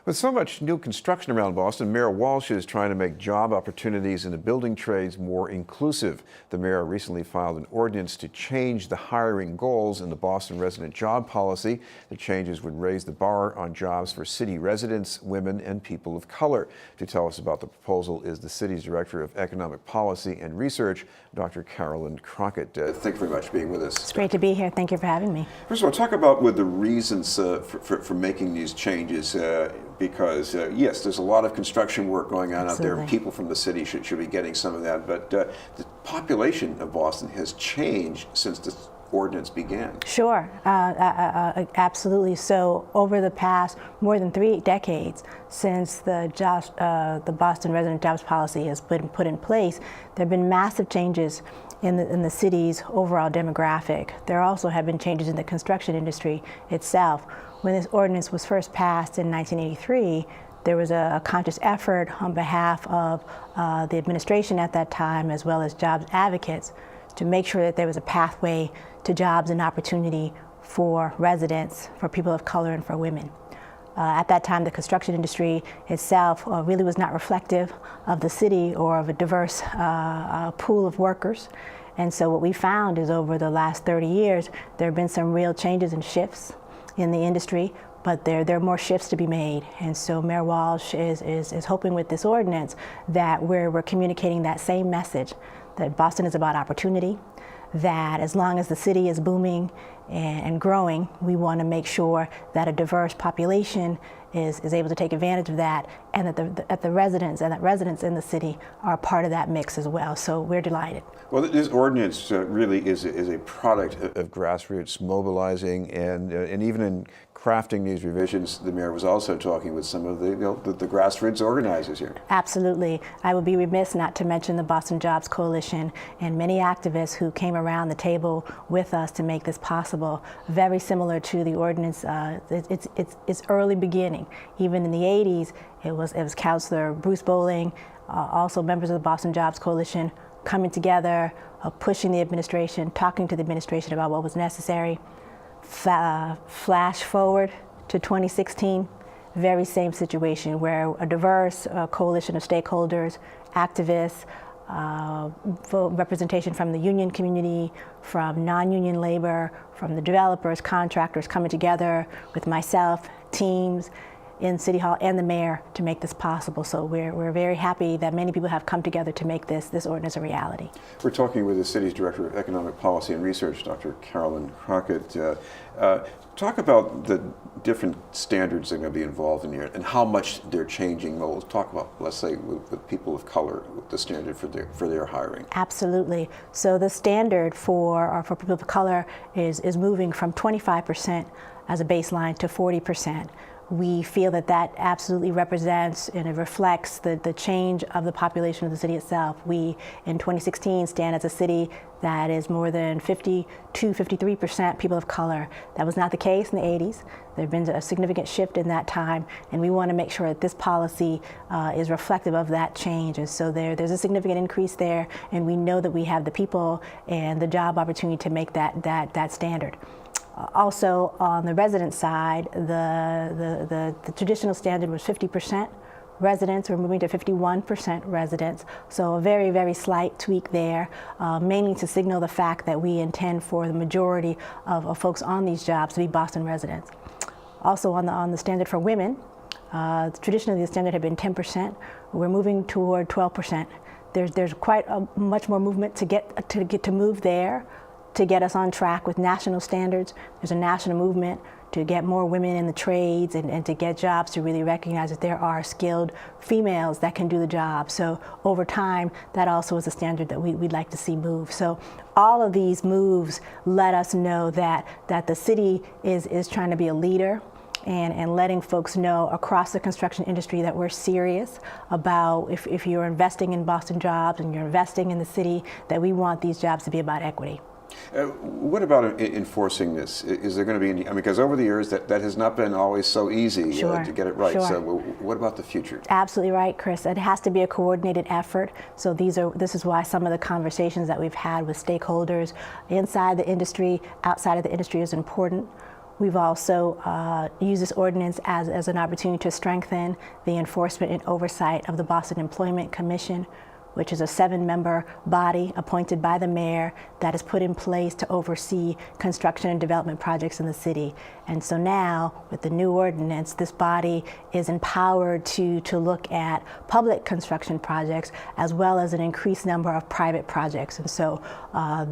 With so much new construction around Boston, Mayor Walsh is trying to make job opportunities in the building trades more inclusive. The mayor recently filed an ordinance to change the hiring goals in the Boston resident job policy. The changes would raise the bar on jobs for city residents, women, and people of color. To tell us about the proposal is the city's Director of Economic Policy and Research, Dr. Karilyn Crockett. Thank you very much for being with us. It's great to be here. Thank you for having me. First of all, talk about the reasons for making these changes. Because yes, there's a lot of construction work going on Absolutely. out there. People from the city should be getting some of that. But the population of Boston has changed since this ordinance began. Sure, absolutely. So over the past more than 3 decades since the Boston resident jobs policy has been put in place, there have been massive changes in the city's overall demographic. There also have been changes in the construction industry itself. When this ordinance was first passed in 1983, there was a conscious effort on behalf of the administration at that time, as well as jobs advocates, to make sure that there was a pathway to jobs and opportunity for residents, for people of color, and for women. At that time, the construction industry itself really was not reflective of the city or of a diverse pool of workers. And so what we found is over the last 30 years, there have been some real changes and shifts in the industry, but there are more shifts to be made. And so Mayor Walsh is hoping with this ordinance that we're communicating that same message, that Boston is about opportunity, that as long as the city is booming and growing, we want to make sure that a diverse population is able to take advantage of that, and that the residents in the city are part of that mix as well. So we're delighted. Well, this ordinance really is a product of grassroots mobilizing, and even in crafting these revisions, the mayor was also talking with some of the grassroots organizers here. Absolutely. I would be remiss not to mention the Boston Jobs Coalition and many activists who came around the table with us to make this possible. Very similar to the ordinance, it's early beginning. Even in the 80s, it was Councilor Bruce Bowling, also members of the Boston Jobs Coalition, coming together, pushing the administration, talking to the administration about what was necessary. Flash forward to 2016, very same situation where a diverse coalition of stakeholders, activists, representation from the union community, from non-union labor, from the developers, contractors coming together with myself, teams in City Hall and the mayor to make this possible. So we're very happy that many people have come together to make this ordinance a reality. We're talking with the city's Director of Economic Policy and Research, Dr. Karilyn Crockett. Talk about the different standards that are going to be involved in here and how much they're changing. Well, let's talk about, let's say, with people of color, the standard for their hiring. Absolutely. So the standard for people of color is moving from 25% as a baseline to 40%. We feel that absolutely represents and it reflects the change of the population of the city itself. We, in 2016, stand as a city that is more than 53% people of color. That was not the case in the 80s. There's been a significant shift in that time, and we want to make sure that this policy is reflective of that change. And so there's a significant increase there, and we know that we have the people and the job opportunity to make that standard. Also, on the resident side, the traditional standard was 50% residents. We're moving to 51% residents. So a very, very slight tweak there, mainly to signal the fact that we intend for the majority of folks on these jobs to be Boston residents. Also on the standard for women, traditionally the standard had been 10%. We're moving toward 12%. There's quite much more movement to move there, to get us on track with national standards. There's a national movement to get more women in the trades and to get jobs to really recognize that there are skilled females that can do the job. So over time, that also is a standard that we'd like to see move. So all of these moves let us know that the city is trying to be a leader and letting folks know across the construction industry that we're serious about if you're investing in Boston jobs and you're investing in the city, that we want these jobs to be about equity. What about enforcing this? Is there going to be any, because over the years that has not been always so easy to get it right. Sure. So what about the future? Absolutely right, Chris. It has to be a coordinated effort. So this is why some of the conversations that we've had with stakeholders inside the industry, outside of the industry is important. We've also used this ordinance as an opportunity to strengthen the enforcement and oversight of the Boston Employment Commission, which is a 7-member body appointed by the mayor that is put in place to oversee construction and development projects in the city. And so now, with the new ordinance, this body is empowered to look at public construction projects as well as an increased number of private projects. And so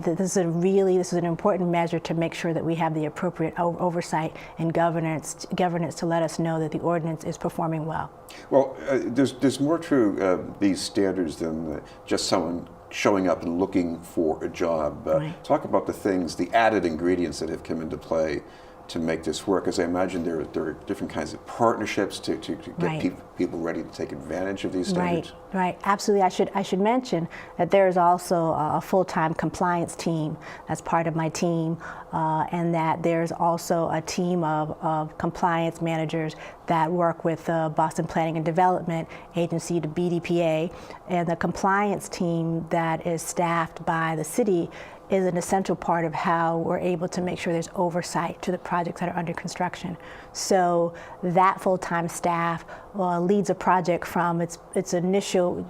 this is an important measure to make sure that we have the appropriate oversight and governance to let us know that the ordinance is performing well. Well, there's more to these standards than just someone showing up and looking for a job. Right. Talk about the things, the added ingredients that have come into play to make this work, as I imagine there are different kinds of partnerships to get Right. people ready to take advantage of these standards. Right, absolutely. I should mention that there is also a full-time compliance team that's part of my team, and that there's also a team of compliance managers that work with the Boston Planning and Development Agency, the BDPA, and the compliance team that is staffed by the city is an essential part of how we're able to make sure there's oversight to the projects that are under construction. So that full-time staff leads a project from its initial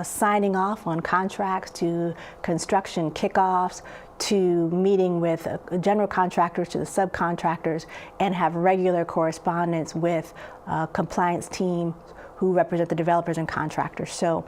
signing off on contracts to construction kickoffs to meeting with general contractors to the subcontractors, and have regular correspondence with compliance team who represent the developers and contractors. So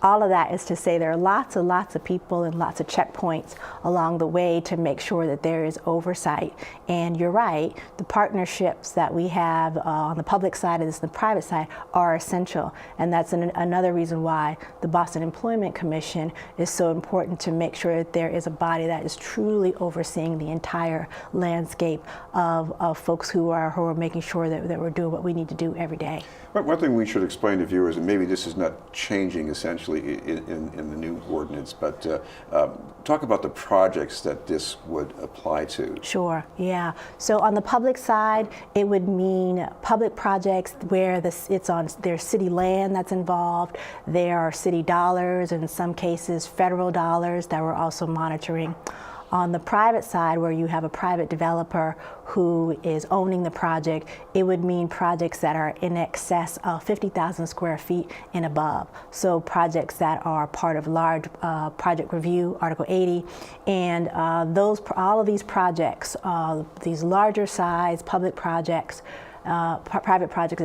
all of that is to say there are lots of people and lots of checkpoints along the way to make sure that there is oversight. And you're right, the partnerships that we have on the public side of this and the private side are essential. And that's another reason why the Boston Employment Commission is so important, to make sure that there is a body that is truly overseeing the entire landscape of folks who are making sure that we're doing what we need to do every day. One thing we should explain to viewers, and maybe this is not changing essentially in the new ordinance, but talk about the projects that this would apply to. Sure, yeah. So on the public side, it would mean public projects where there's city land that's involved. There are city dollars, in some cases federal dollars that we're also monitoring. On the private side, where you have a private developer who is owning the project, it would mean projects that are in excess of 50,000 square feet and above. So projects that are part of large project review, Article 80, and all of these projects, these larger size public projects, private projects,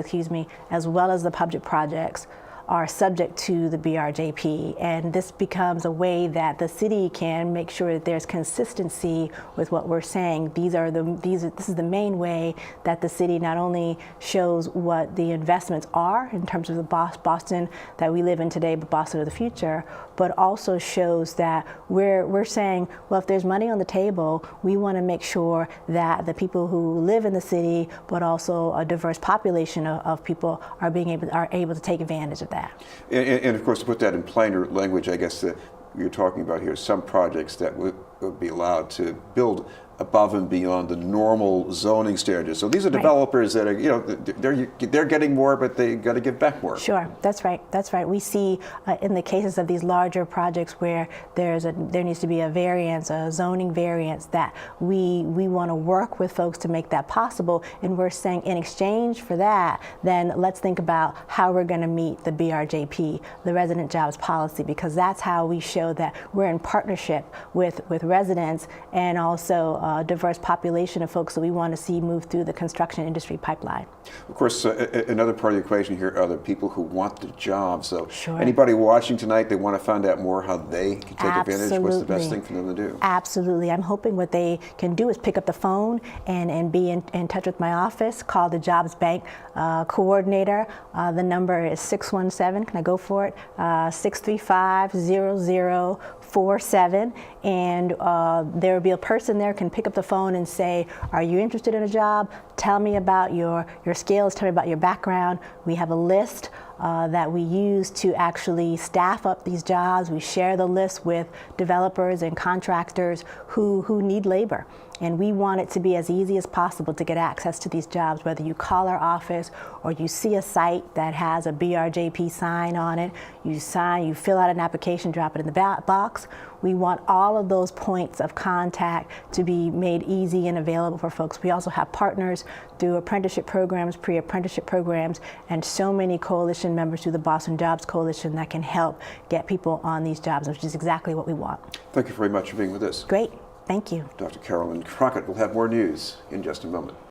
as well as the public projects, are subject to the BRJP, and this becomes a way that the city can make sure that there's consistency with what we're saying. This is the main way that the city not only shows what the investments are in terms of the Boston that we live in today, but Boston of the future, but also shows that we're saying, well, if there's money on the table, we want to make sure that the people who live in the city, but also a diverse population of people, are able to take advantage of that. And of course, to put that in plainer language, I guess that you're talking about here some projects that would be allowed to build above and beyond the normal zoning standards. So these are developers that are, they're getting more, but they got to give back more. Sure, that's right. That's right. We see in the cases of these larger projects where there needs to be a variance, a zoning variance, that we want to work with folks to make that possible. And we're saying, in exchange for that, then let's think about how we're going to meet the BRJP, the Resident Jobs Policy, because that's how we show that we're in partnership with residents and also a diverse population of folks that we want to see move through the construction industry pipeline. Of course, another part of the equation here are the people who want the job. So Sure. Anybody watching tonight, they want to find out more how they can take advantage. What's the best thing for them to do? Absolutely. I'm hoping what they can do is pick up the phone and be in touch with my office, call the Jobs Bank coordinator. The number is 617, can I go for it? 635-0047. And there will be a person there can pick up the phone and say, are you interested in a job? Tell me about your skills, tell me about your background. We have a list that we use to actually staff up these jobs. We share the list with developers and contractors who need labor. And we want it to be as easy as possible to get access to these jobs, whether you call our office or you see a site that has a BRJP sign on it, you sign, you fill out an application, drop it in the box. We want all of those points of contact to be made easy and available for folks. We also have partners through apprenticeship programs, pre-apprenticeship programs, and so many coalition members through the Boston Jobs Coalition that can help get people on these jobs, which is exactly what we want. Thank you very much for being with us. Great. Thank you. Dr. Karilyn Crockett will have more news in just a moment.